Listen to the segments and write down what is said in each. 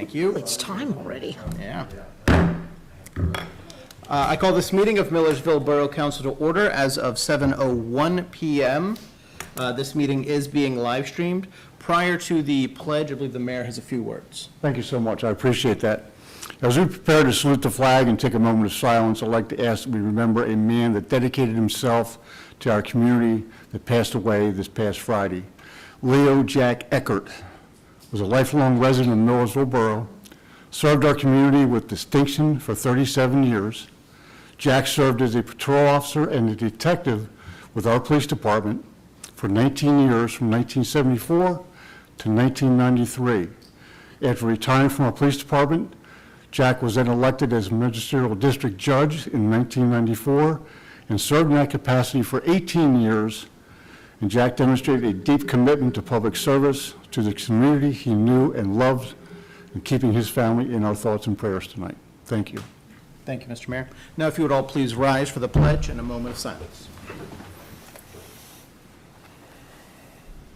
Thank you. It's time already. Yeah. I call this meeting of Millersville Borough Council to order as of 7:01 p.m. This meeting is being live streamed. Prior to the pledge, I believe the mayor has a few words. Thank you so much. I appreciate that. As we prepare to salute the flag and take a moment of silence, I'd like to ask that we remember a man that dedicated himself to our community that passed away this past Friday. Leo Jack Eckert was a lifelong resident of Millersville Borough, served our community with distinction for 37 years. Jack served as a patrol officer and a detective with our police department for 19 years, from 1974 to 1993. After retiring from our police department, Jack was then elected as magisterial district judge in 1994 and served in that capacity for 18 years. And Jack demonstrated a deep commitment to public service, to the community he knew and loved, and keeping his family in our thoughts and prayers tonight. Thank you. Thank you, Mr. Mayor. Now, if you would all please rise for the pledge and a moment of silence.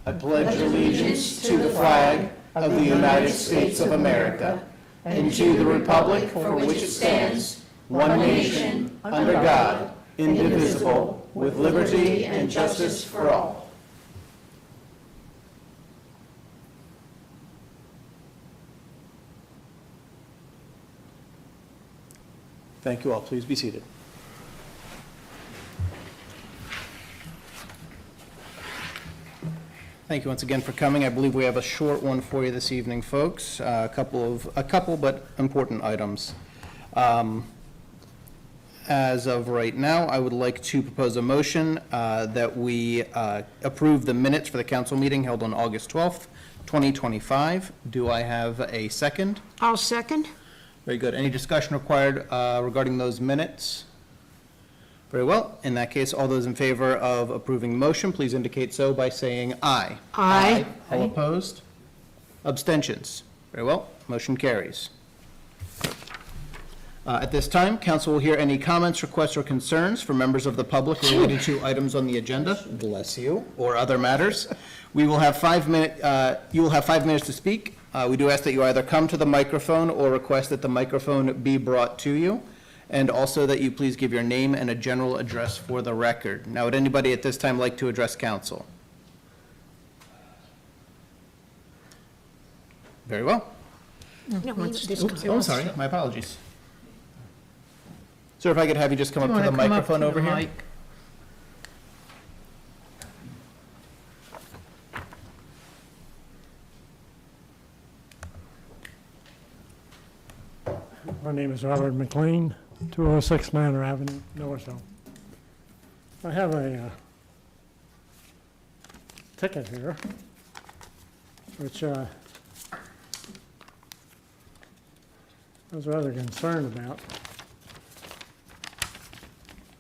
I pledge allegiance to the flag of the United States of America and to the republic for which it stands, one nation, under God, indivisible, with liberty and justice for all. Thank you all. Please be seated. Thank you once again for coming. I believe we have a short one for you this evening, folks. A couple but important items. As of right now, I would like to propose a motion that we approve the minutes for the council meeting held on August 12th, 2025. Do I have a second? I'll second. Very good. Any discussion required regarding those minutes? Very well. In that case, all those in favor of approving the motion, please indicate so by saying aye. Aye. All opposed? Abstentions? Very well. Motion carries. At this time, council will hear any comments, requests, or concerns from members of the public related to items on the agenda, bless you, or other matters. We will have 5 minutes, you will have 5 minutes to speak. We do ask that you either come to the microphone or request that the microphone be brought to you, and also that you please give your name and a general address for the record. Now, would anybody at this time like to address council? Very well. Oh, I'm sorry, my apologies. Sir, if I could have you just come up to the microphone over here. My name is Robert McLean, 206 Manor Avenue, Millersville. I have a ticket here, which I was rather concerned about.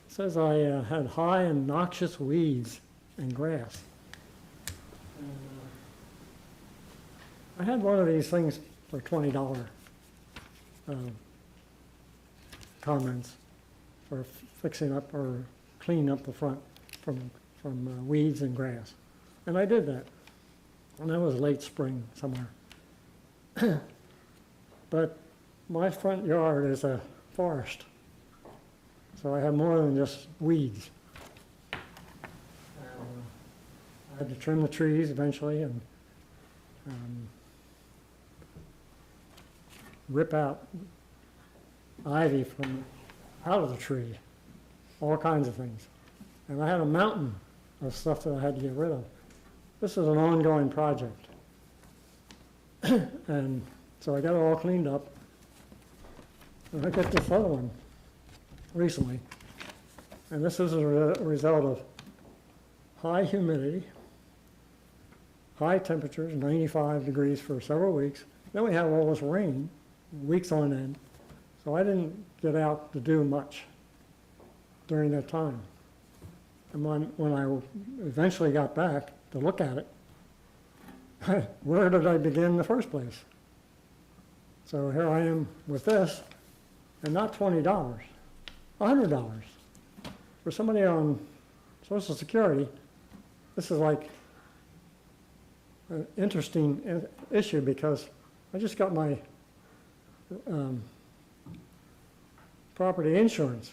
It says I had high and noxious weeds and grass. I had one of these things for $20. Comments for fixing up or cleaning up the front from weeds and grass. And I did that. And that was late spring somewhere. But my front yard is a forest. So I have more than just weeds. I had to trim the trees eventually and rip out ivy from out of the tree, all kinds of things. And I had a mountain of stuff that I had to get rid of. This is an ongoing project. And so I got it all cleaned up. And I got this other one recently. And this is a result of high humidity, high temperatures, 95 degrees for several weeks. Then we have all this rain, weeks on end. So I didn't get out to do much during that time. And when I eventually got back to look at it, where did I begin in the first place? So here I am with this, and not $20, $100. For somebody on Social Security, this is like an interesting issue because I just got my property insurance.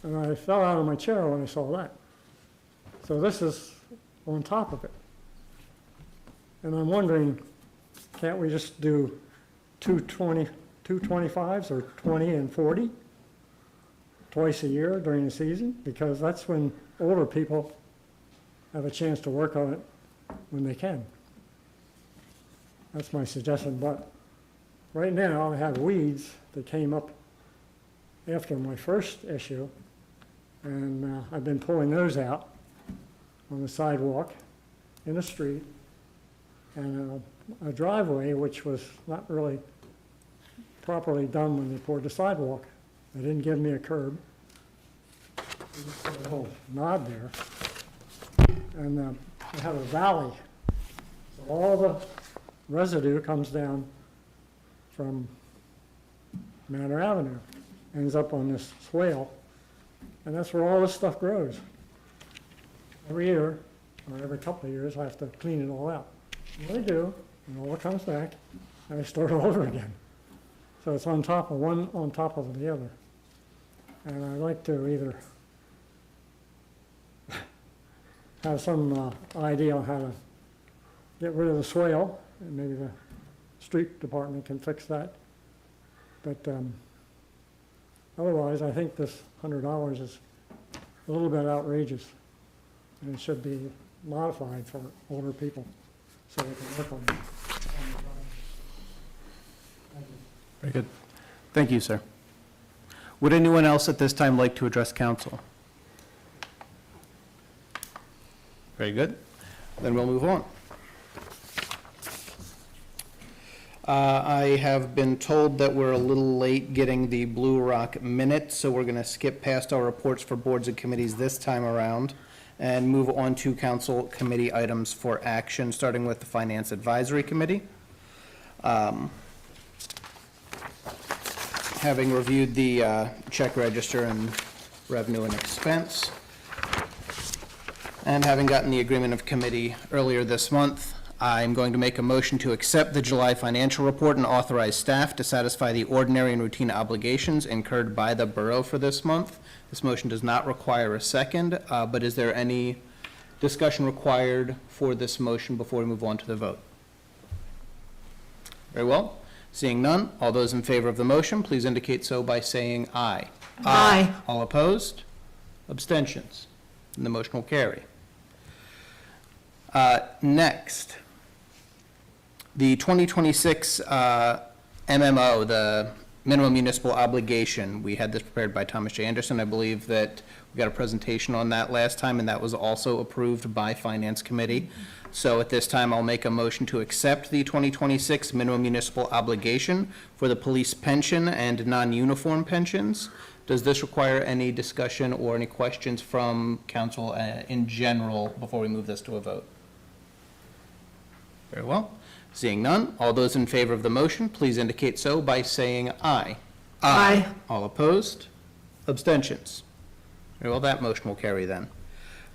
And I fell out of my chair when I saw that. So this is on top of it. And I'm wondering, can't we just do 225s or 20 and 40 twice a year during the season? Because that's when older people have a chance to work on it when they can. That's my suggestion, but right now I have weeds that came up after my first issue, and I've been pulling those out on the sidewalk, in the street, and a driveway which was not really properly done when they poured the sidewalk. They didn't give me a curb. They just put a little nod there. And I have a valley. So all the residue comes down from Manor Avenue, ends up on this swale, and that's where all this stuff grows. Every year, or every couple of years, I have to clean it all out. And I do, and all comes back, and I start all over again. So it's on top of one, on top of the other. And I'd like to either have some idea on how to get rid of the swale, and maybe the street department can fix that. But otherwise, I think this $100 is a little bit outrageous, and it should be modified for older people so they can work on it. Very good. Thank you, sir. Would anyone else at this time like to address council? Very good. Then we'll move on. I have been told that we're a little late getting the Blue Rock minutes, so we're going to skip past our reports for boards and committees this time around and move on to council committee items for action, starting with the Finance Advisory Committee. Having reviewed the check register and revenue and expense, and having gotten the agreement of committee earlier this month, I'm going to make a motion to accept the July financial report and authorize staff to satisfy the ordinary and routine obligations incurred by the borough for this month. This motion does not require a second, but is there any discussion required for this motion before we move on to the vote? Very well. Seeing none, all those in favor of the motion, please indicate so by saying aye. Aye. All opposed? Abstentions? And the motion will carry. Next, the 2026 MMO, the minimum municipal obligation. We had this prepared by Thomas J. Anderson. I believe that we got a presentation on that last time, and that was also approved by Finance Committee. So at this time, I'll make a motion to accept the 2026 minimum municipal obligation for the police pension and non-uniform pensions. Does this require any discussion or any questions from council in general before we move this to a vote? Very well. Seeing none, all those in favor of the motion, please indicate so by saying aye. Aye. All opposed? Abstentions? Very well, that motion will carry then.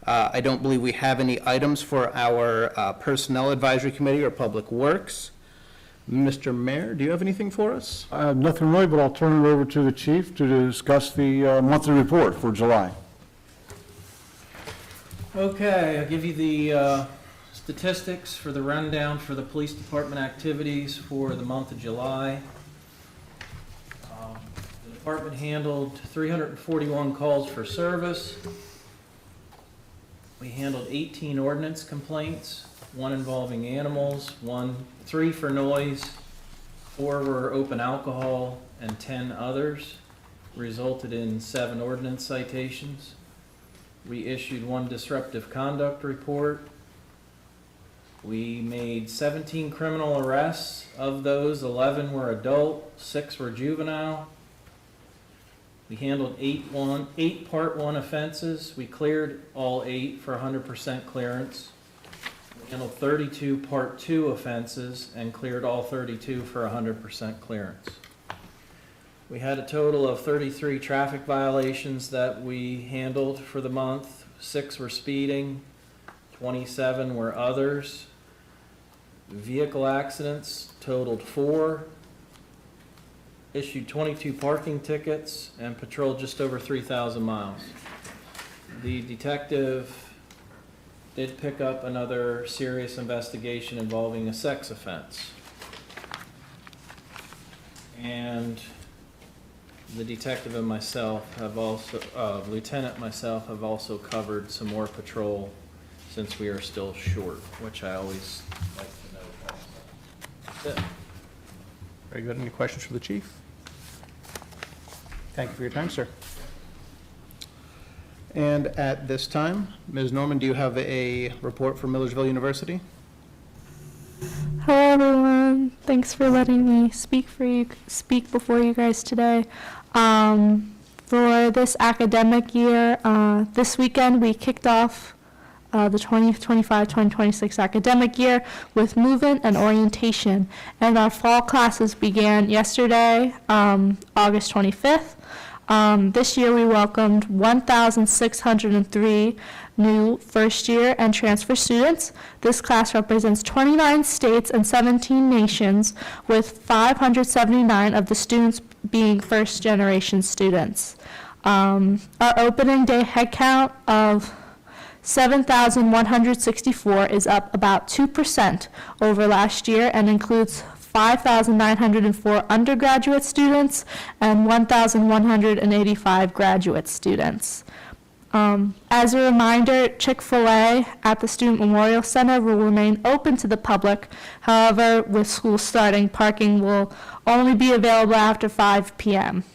I don't believe we have any items for our Personnel Advisory Committee or Public Works. Mr. Mayor, do you have anything for us? Nothing really, but I'll turn it over to the chief to discuss the monthly report for July. Okay, I'll give you the statistics for the rundown for the police department activities for the month of July. The department handled 341 calls for service. We handled 18 ordinance complaints, 1 involving animals, 3 for noise, 4 were open alcohol, and 10 others. Resulted in 7 ordinance citations. We issued 1 disruptive conduct report. We made 17 criminal arrests. Of those, 11 were adult, 6 were juvenile. We handled 8 Part 1 offenses. We cleared all 8 for 100% clearance. We handled 32 Part 2 offenses and cleared all 32 for 100% clearance. We had a total of 33 traffic violations that we handled for the month. 6 were speeding, 27 were others. Vehicle accidents totaled 4, issued 22 parking tickets, and patrolled just over 3,000 miles. The detective did pick up another serious investigation involving a sex offense. And the detective and myself have also, lieutenant myself have also covered some more patrol since we are still short, which I always like to know also. That's it. Very good. Any questions for the chief? Thank you for your time, sir. And at this time, Ms. Norman, do you have a report from Millersville University? Hello, everyone. Thanks for letting me speak before you guys today. For this academic year, this weekend we kicked off the 2025-2026 academic year with movement and orientation, and our fall classes began yesterday, August 25th. This year we welcomed 1,603 new first-year and transfer students. This class represents 29 states and 17 nations, with 579 of the students being first-generation students. Our opening day head count of 7,164 is up about 2% over last year and includes 5,904 undergraduate students and 1,185 graduate students. As a reminder, Chick-fil-A at the Student Memorial Center will remain open to the public. However, with school starting, parking will only be available after 5 p.m.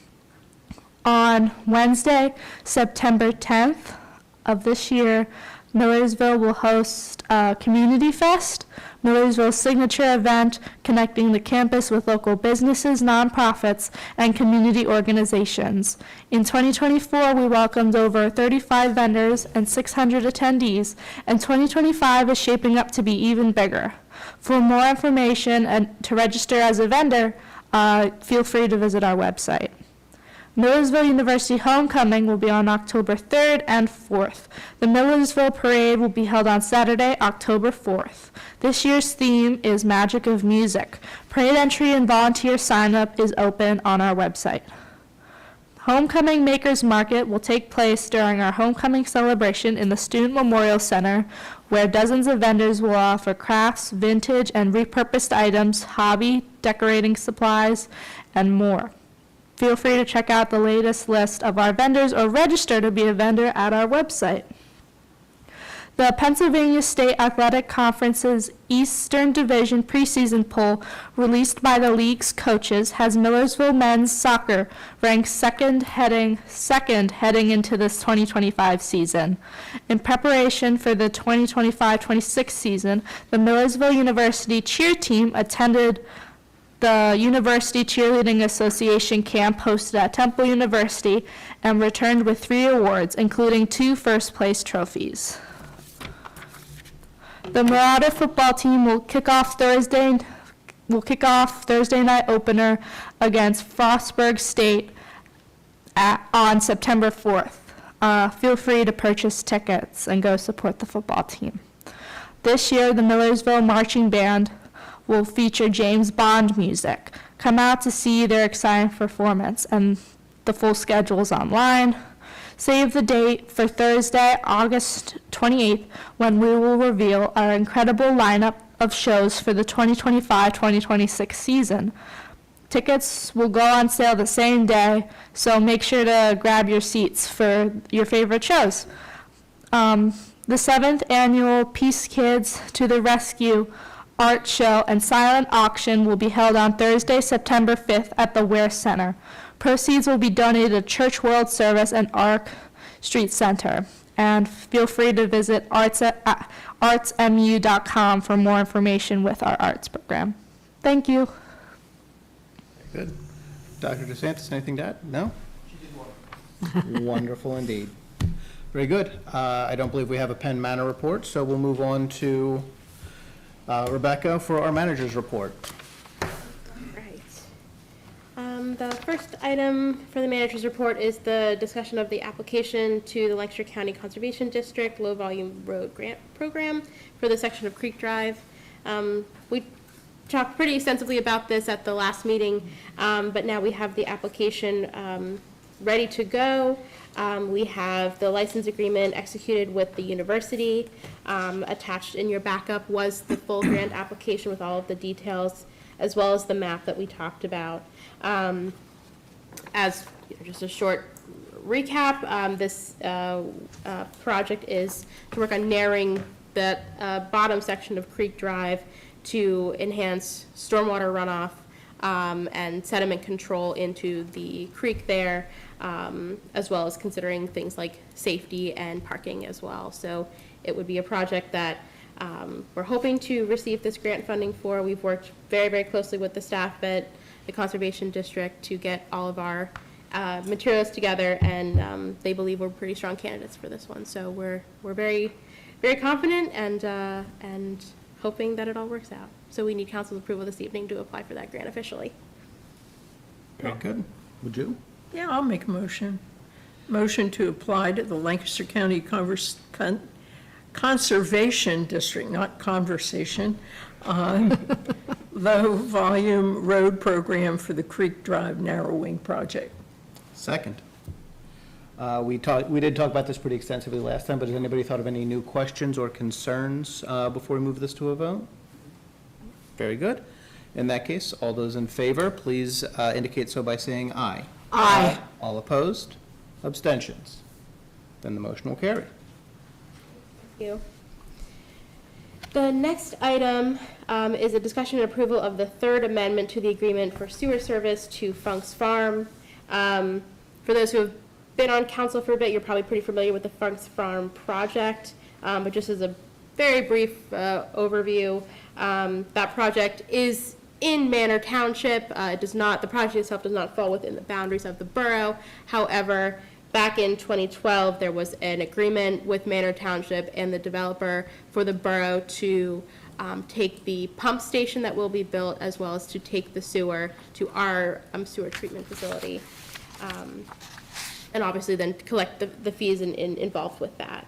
On Wednesday, September 10th of this year, Millersville will host a Community Fest, Millersville's signature event connecting the campus with local businesses, nonprofits, and community organizations. In 2024, we welcomed over 35 vendors and 600 attendees, and 2025 is shaping up to be even bigger. For more information and to register as a vendor, feel free to visit our website. Millersville University Homecoming will be on October 3rd and 4th. The Millersville Parade will be held on Saturday, October 4th. This year's theme is Magic of Music. Parade entry and volunteer sign-up is open on our website. Homecoming Makers Market will take place during our homecoming celebration in the Student Memorial Center, where dozens of vendors will offer crafts, vintage, and repurposed items, hobby, decorating supplies, and more. Feel free to check out the latest list of our vendors or register to be a vendor at our website. The Pennsylvania State Athletic Conference's Eastern Division preseason poll, released by the league's coaches, has Millersville men's soccer ranked second heading into this 2025 season. In preparation for the 2025-26 season, the Millersville University cheer team attended the University Cheerleading Association camp hosted at Temple University and returned with 3 awards, including 2 first-place trophies. The Marauder football team will kick off Thursday night opener against Frostburg State on September 4th. Feel free to purchase tickets and go support the football team. This year, the Millersville Marching Band will feature James Bond music. Come out to see their exciting performance, and the full schedule is online. Save the date for Thursday, August 28th, when we will reveal our incredible lineup of shows for the 2025-2026 season. Tickets will go on sale the same day, so make sure to grab your seats for your favorite shows. The 7th annual Peace Kids to the Rescue art show and silent auction will be held on Thursday, September 5th at the Ware Center. Proceeds will be donated to Church World Service and Arc Street Center. And feel free to visit artsmu.com for more information with our arts program. Thank you. Good. Dr. DeSantis, anything to add? No? Wonderful indeed. Very good. I don't believe we have a Penn Manor report, so we'll move on to Rebecca for our manager's report. Right. The first item for the manager's report is the discussion of the application to the Lancaster County Conservation District Low Volume Road Grant Program for the section of Creek Drive. We talked pretty extensively about this at the last meeting, but now we have the application ready to go. We have the license agreement executed with the university. Attached in your backup was the full grant application with all of the details, as well as the map that we talked about. As just a short recap, this project is to work on narrowing that bottom section of Creek Drive to enhance stormwater runoff and sediment control into the creek there, as well as considering things like safety and parking as well. So it would be a project that we're hoping to receive this grant funding for. We've worked very, very closely with the staff at the Conservation District to get all of our materials together, and they believe we're pretty strong candidates for this one. So we're very, very confident and hoping that it all works out. So we need council's approval this evening to apply for that grant officially. Very good. Would you? Yeah, I'll make a motion. Motion to apply to the Lancaster County Conservation District, not conversation, low-volume road program for the Creek Drive narrowing project. Second. We did talk about this pretty extensively last time, but has anybody thought of any new questions or concerns before we move this to a vote? Very good. In that case, all those in favor, please indicate so by saying aye. Aye. All opposed? Abstentions? Then the motion will carry. Thank you. The next item is a discussion and approval of the third amendment to the agreement for sewer service to Funk's Farm. For those who have been on council for a bit, you're probably pretty familiar with the Funk's Farm project, but just as a very brief overview, that project is in Manor Township. The project itself does not fall within the boundaries of the borough. However, back in 2012, there was an agreement with Manor Township and the developer for the borough to take the pump station that will be built, as well as to take the sewer to our sewer treatment facility. And obviously then collect the fees involved with that.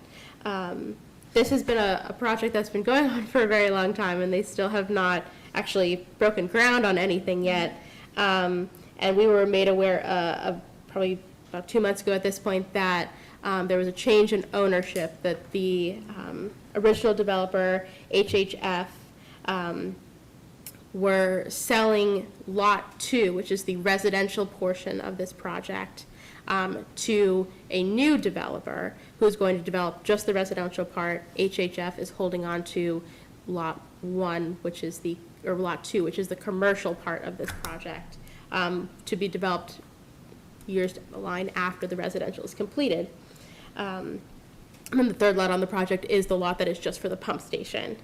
This has been a project that's been going on for a very long time, and they still have not actually broken ground on anything yet. And we were made aware of probably about 2 months ago at this point that there was a change in ownership, that the original developer, HHF, were selling Lot 2, which is the residential portion of this project, to a new developer who's going to develop just the residential part. HHF is holding on to Lot 1, or Lot 2, which is the commercial part of this project, to be developed years down the line after the residential is completed. And the third lot on the project is the lot that is just for the pump station.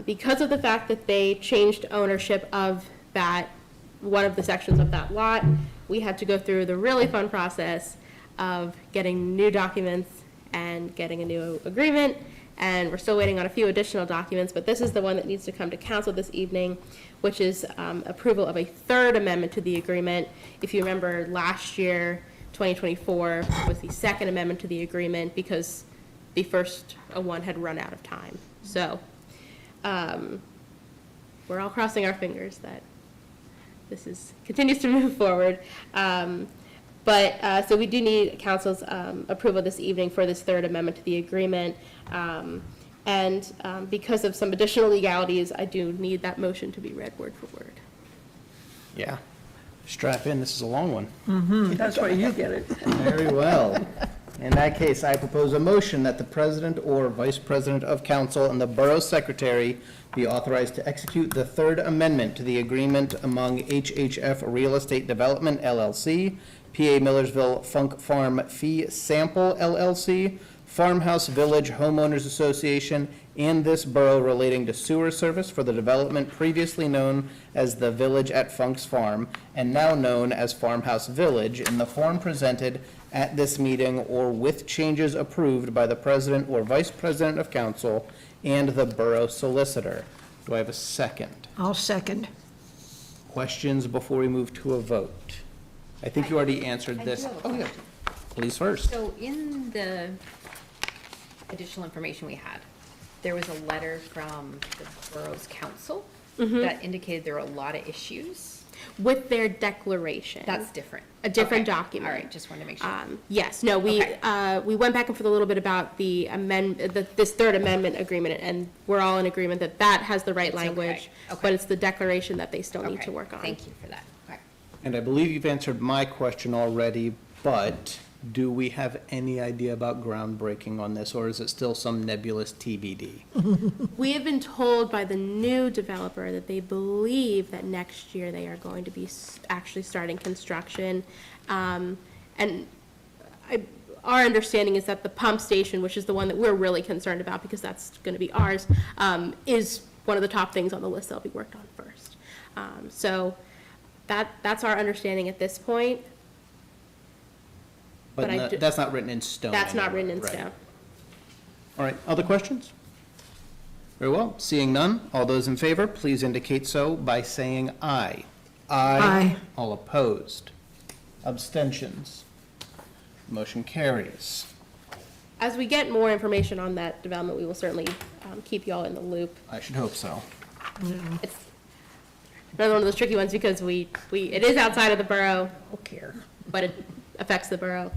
Because of the fact that they changed ownership of one of the sections of that lot, we had to go through the really fun process of getting new documents and getting a new agreement, and we're still waiting on a few additional documents, but this is the one that needs to come to council this evening, which is approval of a third amendment to the agreement. If you remember, last year, 2024, was the second amendment to the agreement because the first one had run out of time. So we're all crossing our fingers that this continues to move forward. So we do need council's approval this evening for this third amendment to the agreement. Because of some additional legalities, I do need that motion to be read word for word. Yeah. Strap in, this is a long one. That's why you get it. Very well. In that case, I propose a motion that the president or vice president of council and the borough secretary be authorized to execute the third amendment to the agreement among HHF Real Estate Development LLC, PA Millersville Funk Farm Fee Sample LLC, Farmhouse Village Homeowners Association, and this borough relating to sewer service for the development previously known as the Village at Funk's Farm and now known as Farmhouse Village in the form presented at this meeting or with changes approved by the president or vice president of council and the borough solicitor. Do I have a second? I'll second. Questions before we move to a vote? I think you already answered I this. do have a Oh, yeah. question. Please first. So in the additional information we had, there was a letter from the borough's council Mm-hmm. that indicated there were a lot of issues. With their declaration. That's different. A different Okay. document. All right, just wanted to make sure. Yes, no, Okay. we went back and forth a little bit about this third amendment agreement, and we're all in agreement that that has the right It's okay. language, Okay. but it's the declaration that they still need Okay, to work on. Thank you for that. Okay. And I believe you've answered my question already, but do we have any idea about groundbreaking on this, or is it still some nebulous TBD? We have been told by the new developer that they believe that next year they are going to be actually starting construction. And our understanding is that the pump station, which is the one that we're really concerned about because that's going to be ours, is one of the top things on the list that'll be worked on first. So that's our understanding at this point. But But I do- that's not written in stone. That's not anywhere, written in right. stone. All right, other questions? Very well, seeing none, all those in favor, please indicate so by saying aye. Aye. All opposed? Abstentions? Motion carries. As we get more information on that development, we will certainly keep you all in the loop. I should hope so. It's another one of those tricky ones because it is outside of the borough, but it affects the borough.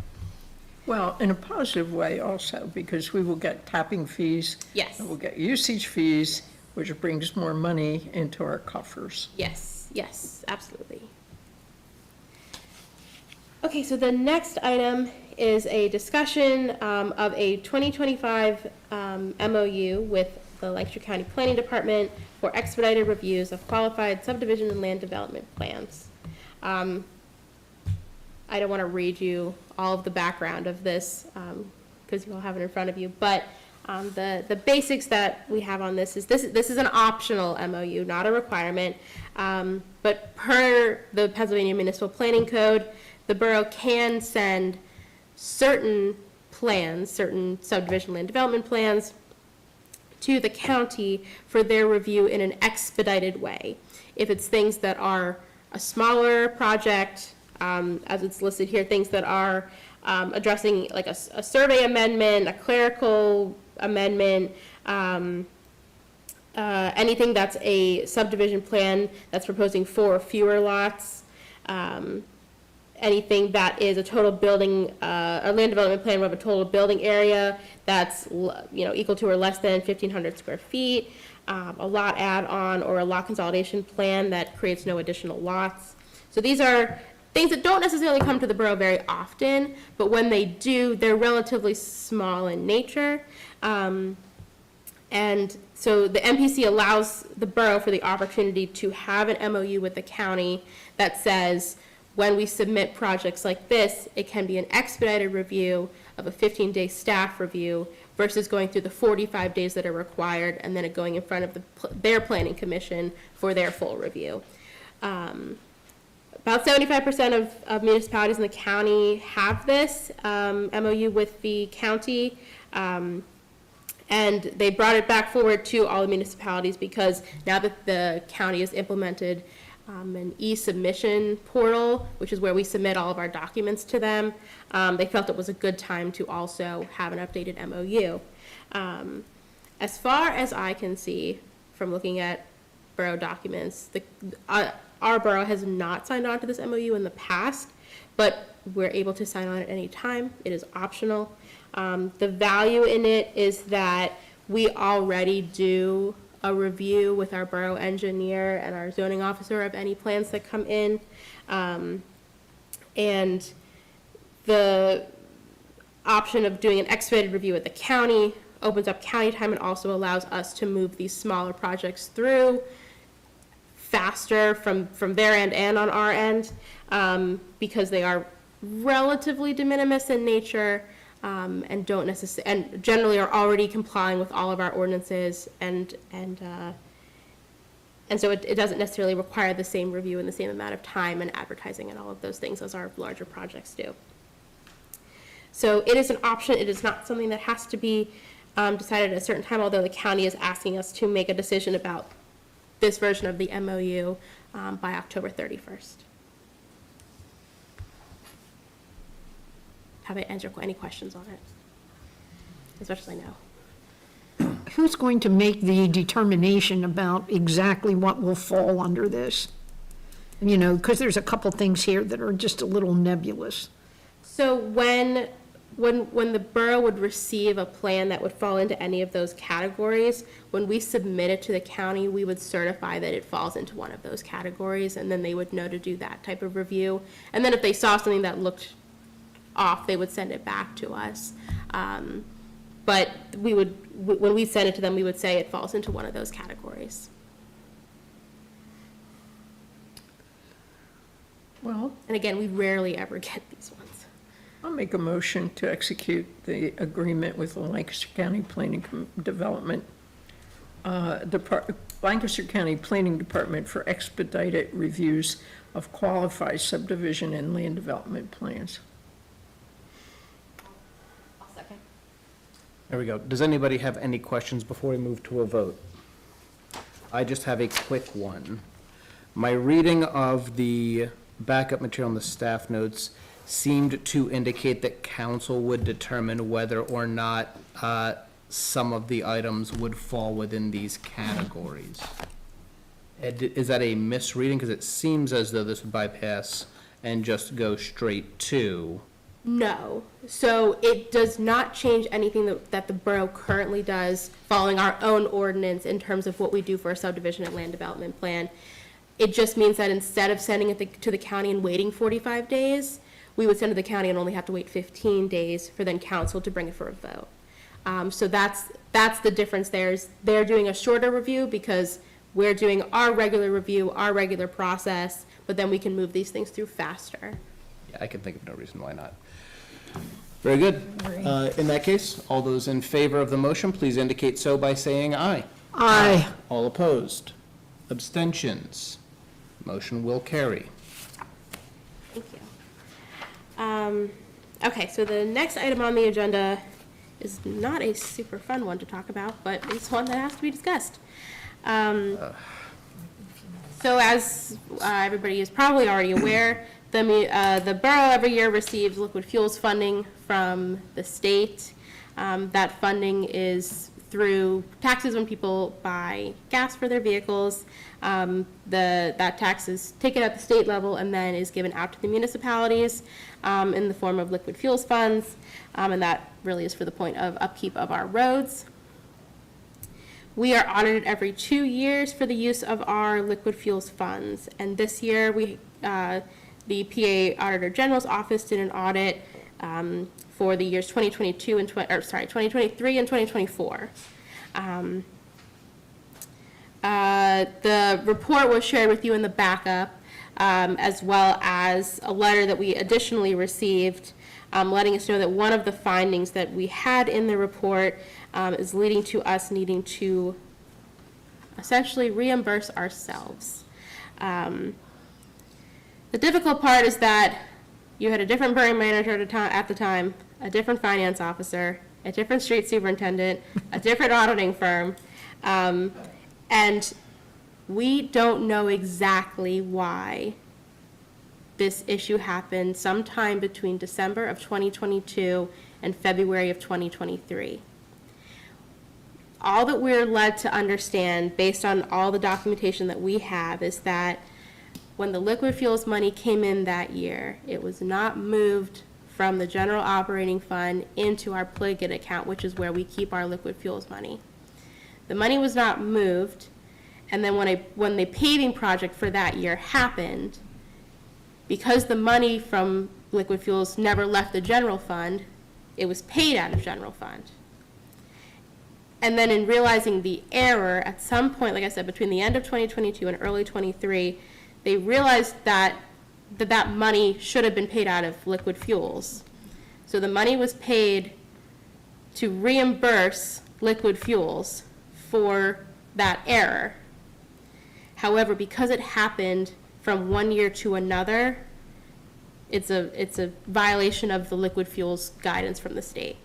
Well, in a positive way also, because we will get tapping fees. Yes. And we'll get usage fees, which brings more money into our coffers. Yes, yes, absolutely. Okay, so the next item is a discussion of a 2025 MOU with the Lancaster County Planning Department for expedited reviews of qualified subdivision and land development plans. I don't want to read you all of the background of this because you all have it in front of you, but the basics that we have on this is an optional MOU, not a requirement. But per the Pennsylvania Municipal Planning Code, the borough can send certain plans, certain subdivision land development plans, to the county for their review in an expedited way. If it's things that are a smaller project, as it's listed here, things that are addressing like a survey amendment, a clerical amendment, anything that's a subdivision plan that's proposing 4 or fewer lots, anything that is a total building, a land development plan of a total building area that's, equal to or less than 1,500 square feet, a lot add-on or a lot consolidation plan that creates no additional lots. So these are things that don't necessarily come to the borough very often, but when they do, they're relatively small in nature. And so the MPC allows the borough for the opportunity to have an MOU with the county that says, when we submit projects like this, it can be an expedited review of a 15-day staff review versus going through the 45 days that are required and then it going in front of their planning commission for their full review. About 75% of municipalities in the county have this MOU with the county. And they brought it back forward to all the municipalities because now that the county has implemented an e-submission portal, which is where we submit all of our documents to them, they felt it was a good time to also have an updated MOU. As far as I can see from looking at borough documents, our borough has not signed on to this MOU in the past, but we're able to sign on at any time. It is optional. The value in it is that we already do a review with our borough engineer and our zoning officer of any plans that come in. And the option of doing an expedited review at the county opens up county time and also allows us to move these smaller projects through faster from their end and on our end, because they are relatively de minimis in nature, and don't necessarily, and generally are already complying with all of our ordinances, and so it doesn't necessarily require the same review and the same amount of time and advertising and all of those things as our larger projects do. So it is an option. It is not something that has to be decided at a certain time, although the county is asking us to make a decision about this version of the MOU by October 31st. Have I answered any questions on it? As much as I know. who's going to make the determination about exactly what will fall under this? You know, because there's a couple things here that are just a little nebulous. So when the borough would receive a plan that would fall into any of those categories, when we submit it to the county, we would certify that it falls into one of those categories, and then they would know to do that type of review. And then if they saw something that looked off, they would send it back to us. But when we send it to them, we would say it falls into one of those categories. Well, And again, we rarely ever get these ones. I'll make a motion to execute the agreement with the Lancaster County Planning Development, Lancaster County Planning Department for expedited reviews of qualified subdivision and land development plans. I'll second. There we go. Does anybody have any questions before we move to a vote? I just have a quick one. My reading of the backup material in the staff notes seemed to indicate that council would determine whether or not some of the items would fall within these categories. Is that a misreading? Because it seems as though this would bypass and just go straight to. No. So it does not change anything that the borough currently does, following our own ordinance in terms of what we do for a subdivision and land development plan. It just means that instead of sending it to the county and waiting 45 days, we would send it to the county and only have to wait 15 days for then council to bring it for a vote. So that's the difference there, is they're doing a shorter review because we're doing our regular review, our regular process, but then we can move these things through faster. Yeah, I can think of no reason why not. Very good. In that case, all those in favor of the motion, please indicate so by saying aye. Aye. All opposed? Abstentions? Motion will carry. Thank you. Okay, so the next item on the agenda is not a super fun one to talk about, but it's one that has to be discussed. So as everybody is probably already aware, the borough every year receives liquid fuels funding from the state. That funding is through taxes when people buy gas for their vehicles. That tax is taken at the state level and then is given out to the municipalities in the form of liquid fuels funds, and that really is for the point of upkeep of our roads. We are audited every 2 years for the use of our liquid fuels funds, and this year the PA Auditor General's Office did an audit for the years 2023 and 2024. The report was shared with you in the backup, as well as a letter that we additionally received letting us know that one of the findings that we had in the report is leading to us needing to essentially reimburse ourselves. The difficult part is that you had a different borough manager at the time, a different finance officer, a different street superintendent, a different auditing firm, and we don't know exactly why this issue happened sometime between December of 2022 and February of 2023. All that we're led to understand, based on all the documentation that we have, is that when the liquid fuels money came in that year, it was not moved from the general operating fund into our Pliget account, which is where we keep our liquid fuels money. The money was not moved, and then when the paving project for that year happened, because the money from liquid fuels never left the general fund, it was paid out of general fund. And then in realizing the error, at some point, like I said, between the end of 2022 and early 23, they realized that money should have been paid out of liquid fuels. So the money was paid to reimburse liquid fuels for that error. However, because it happened from one year to another, it's a violation of the liquid fuels guidance from the state.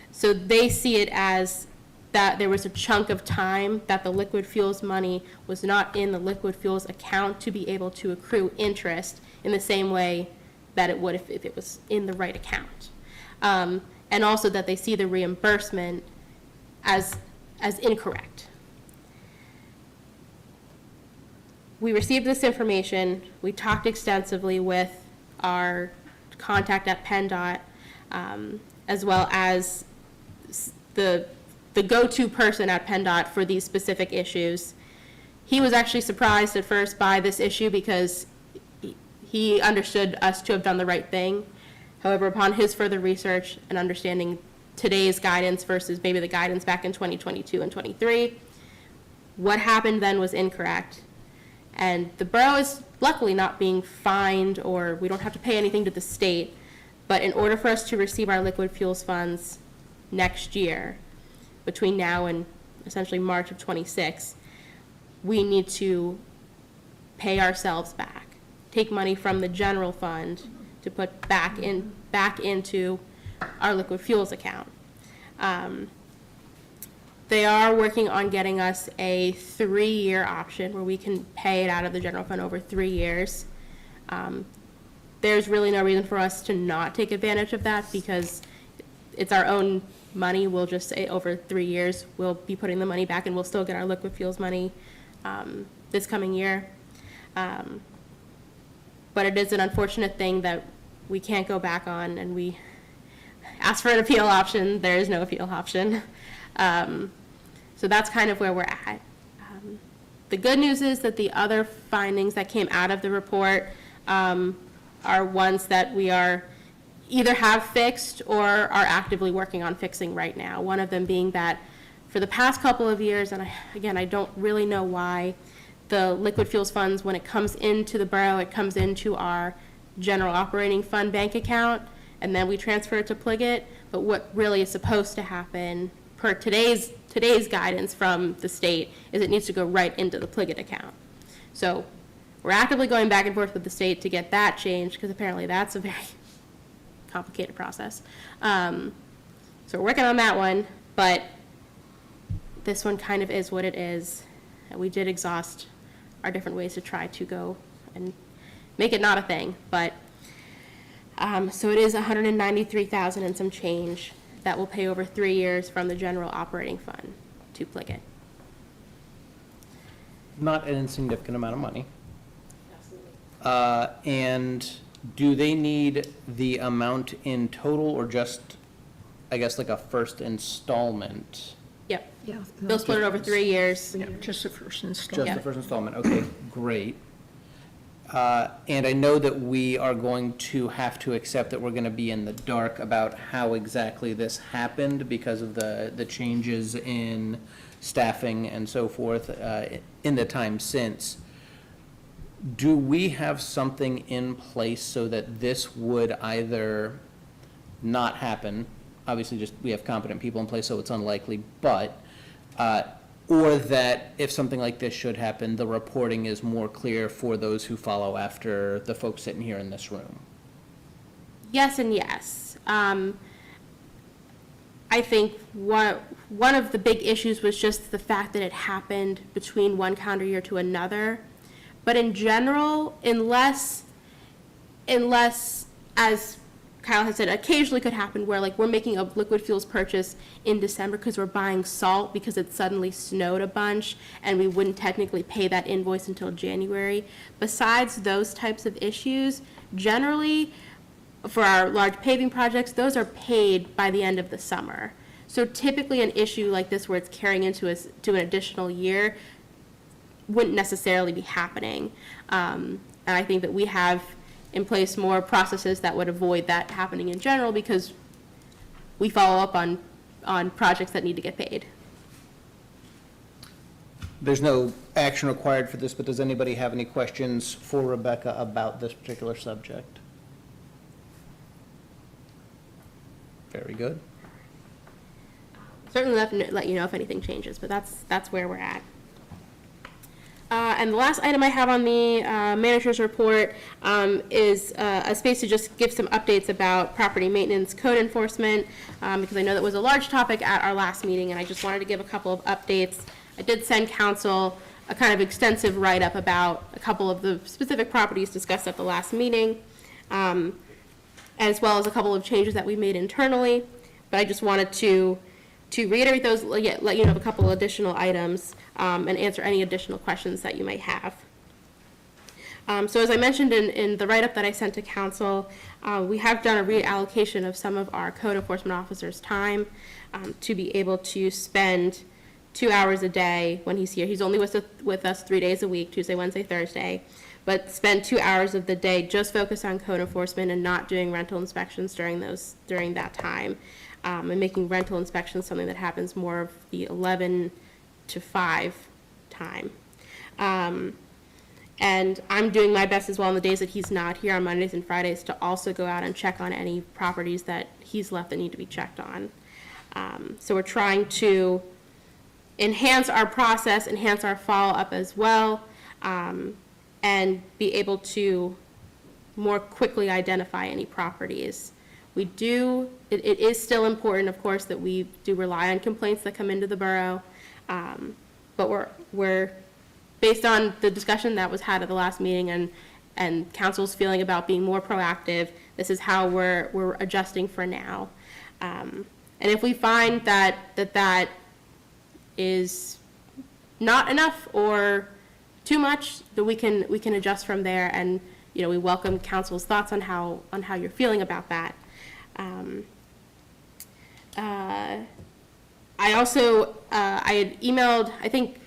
So they see it as that there was a chunk of time that the liquid fuels money was not in the liquid fuels account to be able to accrue interest in the same way that it would if it was in the right account. And also that they see the reimbursement as incorrect. We received this information, we talked extensively with our contact at PennDOT, as well as the go-to person at PennDOT for these specific issues. He was actually surprised at first by this issue because he understood us to have done the right thing. However, upon his further research and understanding today's guidance versus maybe the guidance back in 2022 and 23, what happened then was incorrect. And the borough is luckily not being fined, or we don't have to pay anything to the state, but in order for us to receive our liquid fuels funds next year, between now and essentially March of 26, we need to pay ourselves back, take money from the general fund to put back into our liquid fuels account. They are working on getting us a 3-year option where we can pay it out of the general fund over 3 years. There's really no reason for us to not take advantage of that because it's our own money. We'll just say over 3 years, we'll be putting the money back and we'll still get our liquid fuels money this coming year. But it is an unfortunate thing that we can't go back on, and we asked for an appeal option. There is no appeal option. So that's kind of where we're at. The good news is that the other findings that came out of the report are ones that we are either have fixed or are actively working on fixing right now. One of them being that for the past couple of years, and I don't really know why, the liquid fuels funds, when it comes into the borough, it comes into our general operating fund bank account, and then we transfer it to Pliget. But what really is supposed to happen per today's guidance from the state is it needs to go right into the Pliget account. So we're actively going back and forth with the state to get that changed, because apparently that's a very complicated process. So we're working on that one, but this one kind of is what it is. And we did exhaust our different ways to try to go and make it not a thing, but so it is $193,000 and some change that will pay over 3 years from the general operating fund to Pliget. Not an insignificant amount of money. And do they need the amount in total, or just, I guess, like a first installment? Yep. Yeah. They'll split it over 3 years. Yeah, just the first Just installment. the first installment, okay, great. And I know that we are going to have to accept that we're gonna be in the dark about how exactly this happened because of the changes in staffing and so forth, in the time since. Do we have something in place so that this would either not happen? Obviously, just, we have competent people in place, so it's unlikely, but, or that if something like this should happen, the reporting is more clear for those who follow after the folks sitting here in this room? Yes and yes. I think one of the big issues was just the fact that it happened between one calendar year to another. But in general, unless, as Kyle has said, occasionally could happen where, like, we're making a liquid fuels purchase in December because we're buying salt because it suddenly snowed a bunch and we wouldn't technically pay that invoice until January. Besides those types of issues, generally, for our large paving projects, those are paid by the end of the summer. So typically an issue like this where it's carrying into to an additional year wouldn't necessarily be happening. And I think that we have in place more processes that would avoid that happening in general, because we follow up on projects that need to get paid. There's no action required for this, but does anybody have any questions for Rebecca about this particular subject? Very good. Certainly let you know if anything changes, but that's where we're at. And the last item I have on the manager's report is a space to just give some updates about property maintenance code enforcement, because I know that was a large topic at our last meeting, and I just wanted to give a couple of updates. I did send council a kind of extensive write-up about a couple of the specific properties discussed at the last meeting, as well as a couple of changes that we made internally. But I just wanted to to reiterate those, let you know of a couple additional items, and answer any additional questions that you might have. So as I mentioned in the write-up that I sent to council, we have done a reallocation of some of our code enforcement officers' time to be able to spend 2 hours a day when he's here. He's only with us 3 days a week, Tuesday, Wednesday, Thursday, but spend 2 hours of the day just focused on code enforcement and not doing rental inspections during that time, and making rental inspections something that happens more of the 11 to 5 time. And I'm doing my best as well on the days that he's not here on Mondays and Fridays to also go out and check on any properties that he's left that need to be checked on. So we're trying to enhance our process, enhance our follow-up as well, and be able to more quickly identify any properties. It is still important, of course, that we do rely on complaints that come into the borough, but we're based on the discussion that was had at the last meeting and council's feeling about being more proactive, this is how we're adjusting for now. And if we find that is not enough or too much, then we can adjust from there, and we welcome council's thoughts on how you're feeling about that. I also I had emailed, I think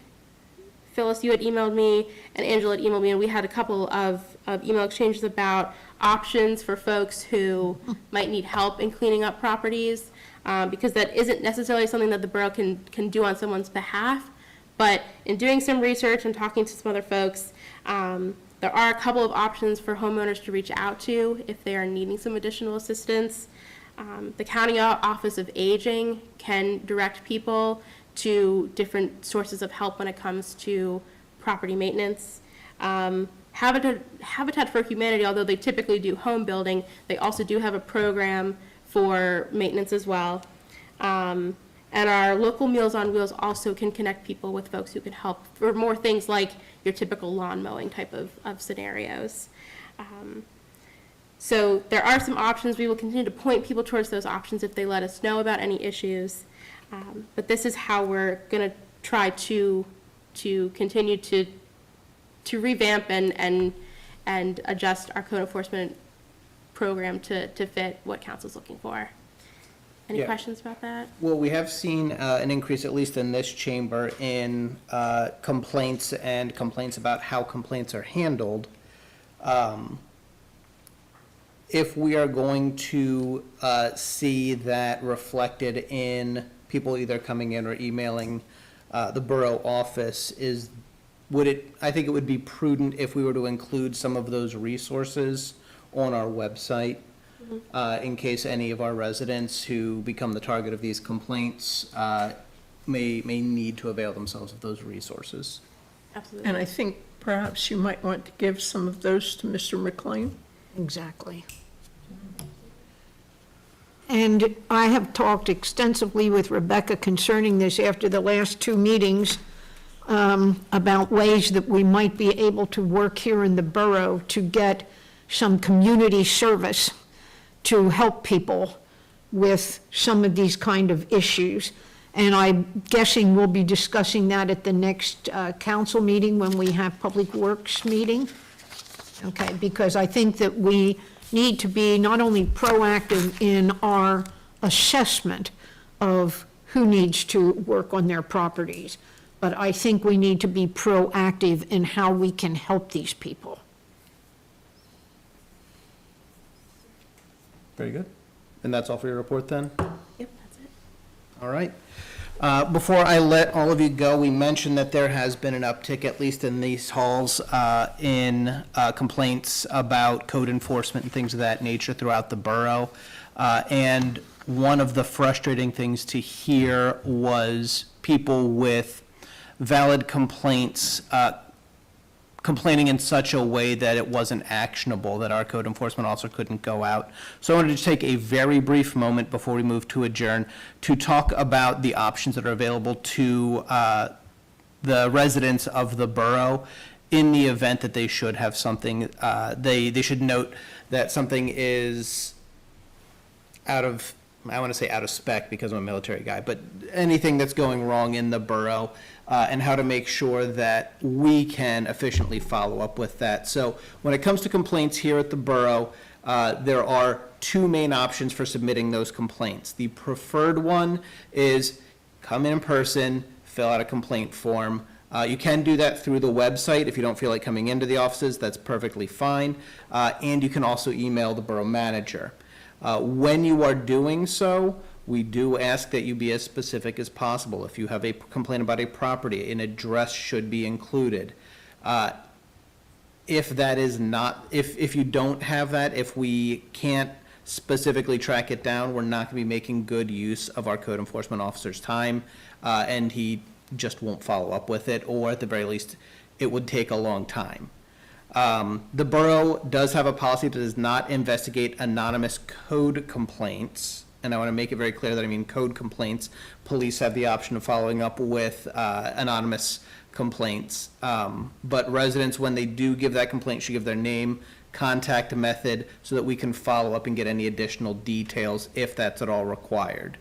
Phyllis, you had emailed me, and Angela had emailed me, and we had a couple of email exchanges about options for folks who might need help in cleaning up properties, because that isn't necessarily something that the borough can do on someone's behalf. But in doing some research and talking to some other folks, there are a couple of options for homeowners to reach out to if they are needing some additional assistance. The County Office of Aging can direct people to different sources of help when it comes to property maintenance. Habitat for Humanity, although they typically do home building, they also do have a program for maintenance as well. And our local Meals on Wheels also can connect people with folks who can help for more things like your typical lawn mowing type of scenarios. So there are some options. We will continue to point people towards those options if they let us know about any issues. But this is how we're going to try to continue to revamp and adjust our code enforcement program to fit what council's looking for. Any Yeah. questions about that? Well, we have seen an increase, at least in this chamber, in complaints and complaints about how complaints are handled. If we are going to see that reflected in people either coming in or emailing the borough office, I think it would be prudent if we were to include some of those resources on our website, in case any of our residents who become the target of these complaints may need to avail themselves of those resources. Absolutely. And I think perhaps you might want to give some of those to Mr. McLean. Exactly. And I have talked extensively with Rebecca concerning this after the last two meetings, about ways that we might be able to work here in the borough to get some community service to help people with some of these kind of issues. And I'm guessing we'll be discussing that at the next council meeting when we have Public Works meeting. Okay, because I think that we need to be not only proactive in our assessment of who needs to work on their properties, but I think we need to be proactive in how we can help these people. Very good. And that's all for your report then? Yep, that's it. All right. Before I let all of you go, we mentioned that there has been an uptick, at least in these halls, in complaints about code enforcement and things of that nature throughout the borough. And one of the frustrating things to hear was people with valid complaints complaining in such a way that it wasn't actionable, that our code enforcement officer couldn't go out. So I wanted to take a very brief moment before we move to adjourn to talk about the options that are available to the residents of the borough in the event that they should have something, they should note that something is out of I want to say out of spec because I'm a military guy, but anything that's going wrong in the borough, and how to make sure that we can efficiently follow up with that. So when it comes to complaints here at the borough, there are two main options for submitting those complaints. The preferred one is come in person, fill out a complaint form. You can do that through the website. If you don't feel like coming into the offices, that's perfectly fine. And you can also email the borough manager. When you are doing so, we do ask that you be as specific as possible. If you have a complaint about a property, an address should be included. If that is not, if you don't have that, if we can't specifically track it down, we're not going to be making good use of our code enforcement officer's time, and he just won't follow up with it, or at the very least, it would take a long time. The borough does have a policy that does not investigate anonymous code complaints, and I want to make it very clear that I mean code complaints. Police have the option of following up with anonymous complaints, but residents, when they do give that complaint, should give their name, contact method, so that we can follow up and get any additional details if that's at all required.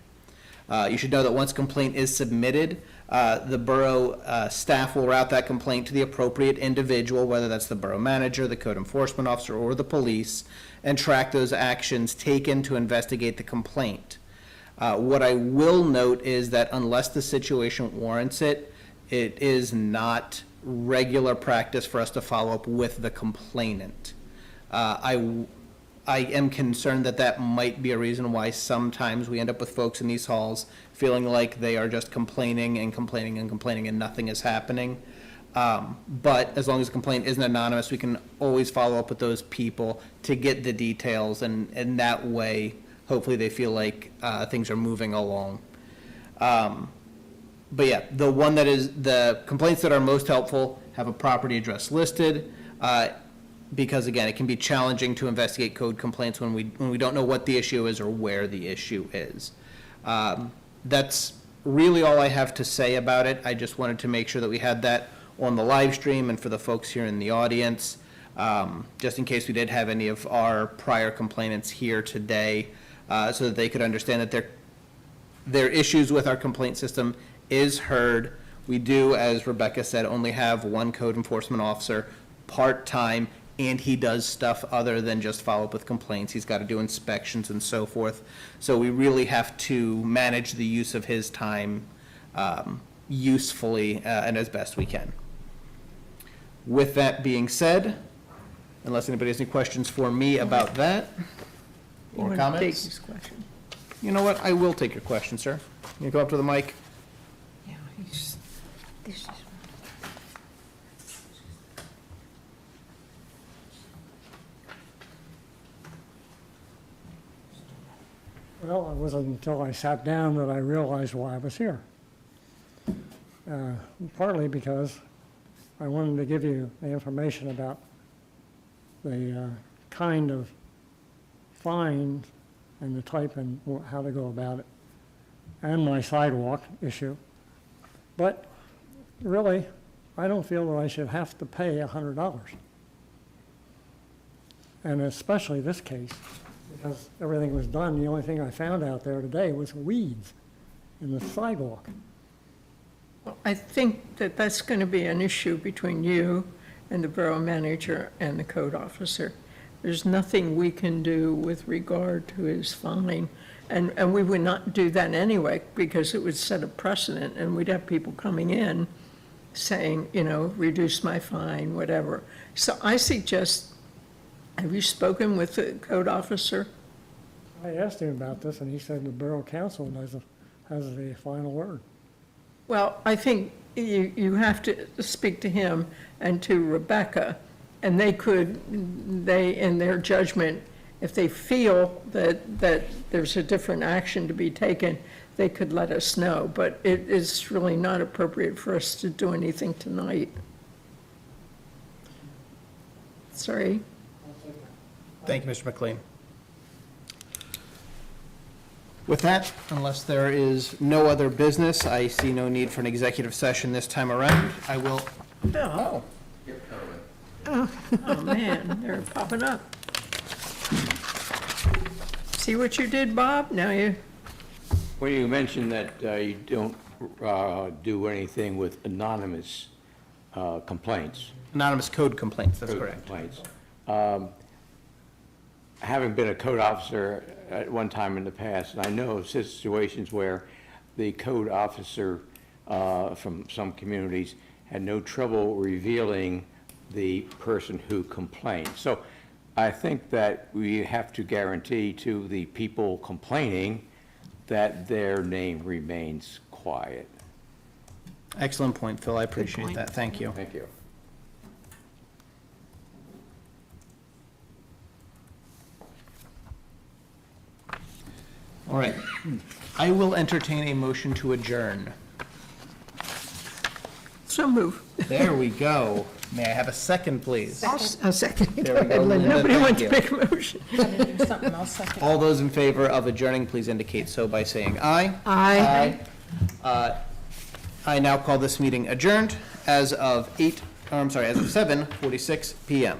You should know that once a complaint is submitted, the borough staff will route that complaint to the appropriate individual, whether that's the borough manager, the code enforcement officer, or the police, and track those actions taken to investigate the complaint. What I will note is that unless the situation warrants it, it is not regular practice for us to follow up with the complainant. I am concerned that that might be a reason why sometimes we end up with folks in these halls feeling like they are just complaining and complaining and complaining and nothing is happening. But as long as the complaint isn't anonymous, we can always follow up with those people to get the details, and that way, hopefully they feel like things are moving along. But yeah, the complaints that are most helpful have a property address listed, because again, it can be challenging to investigate code complaints when we don't know what the issue is or where the issue is. That's really all I have to say about it. I just wanted to make sure that we had that on the live stream and for the folks here in the audience, just in case we did have any of our prior complainants here today, so that they could understand that their issues with our complaint system is heard. We do, as Rebecca said, only have one code enforcement officer, part-time, and he does stuff other than just follow up with complaints. He's got to do inspections and so forth. So we really have to manage the use of his time usefully and as best we can. With that being said, unless anybody has any questions for me about that You or want to take comments, this question? you know what? I will take your question, sir. You go up to the mic. Yeah, this is. Well, it wasn't until I sat down that I realized why I was here. Partly because I wanted to give you the information about the kind of fines and the type and how to go about it, and my sidewalk issue. But really, I don't feel that I should have to pay $100. And especially this case, because everything was done, the only thing I found out there today was weeds in the sidewalk. Well, I think that that's going to be an issue between you and the borough manager and the code officer. There's nothing we can do with regard to his fine, and we would not do that anyway, because it would set a precedent, and we'd have people coming in saying, you know, reduce my fine, whatever. So I suggest, have you spoken with the code officer? I asked him about this, and he said the borough council has the final word. Well, I think you have to speak to him and to Rebecca, and they, in their judgment, if they feel that there's a different action to be taken, they could let us know. But it is really not appropriate for us to do anything tonight. Sorry. Thank you, Mr. McLean. With that, unless there is no other business, I see no need for an executive session this time around. I will. Oh. Oh, man, they're popping up. See what you did, Bob? Now you When you mentioned that you don't do anything with anonymous complaints. Anonymous code complaints, that's code correct. complaints, having been a code officer at one time in the past, and I know of situations where the code officer from some communities had no trouble revealing the person who complained. So I think that we have to guarantee to the people complaining that their name remains quiet. Excellent point, Phil, I appreciate point. that, thank you. Thank you. All right, I will entertain a motion to adjourn. So move. There we go. May I have a second, please? A second. There we go, Linda, Nobody thank wants to you. make a motion. All those in favor of adjourning, please indicate so by saying aye. Aye. I now call this meeting adjourned as of 7:46 PM.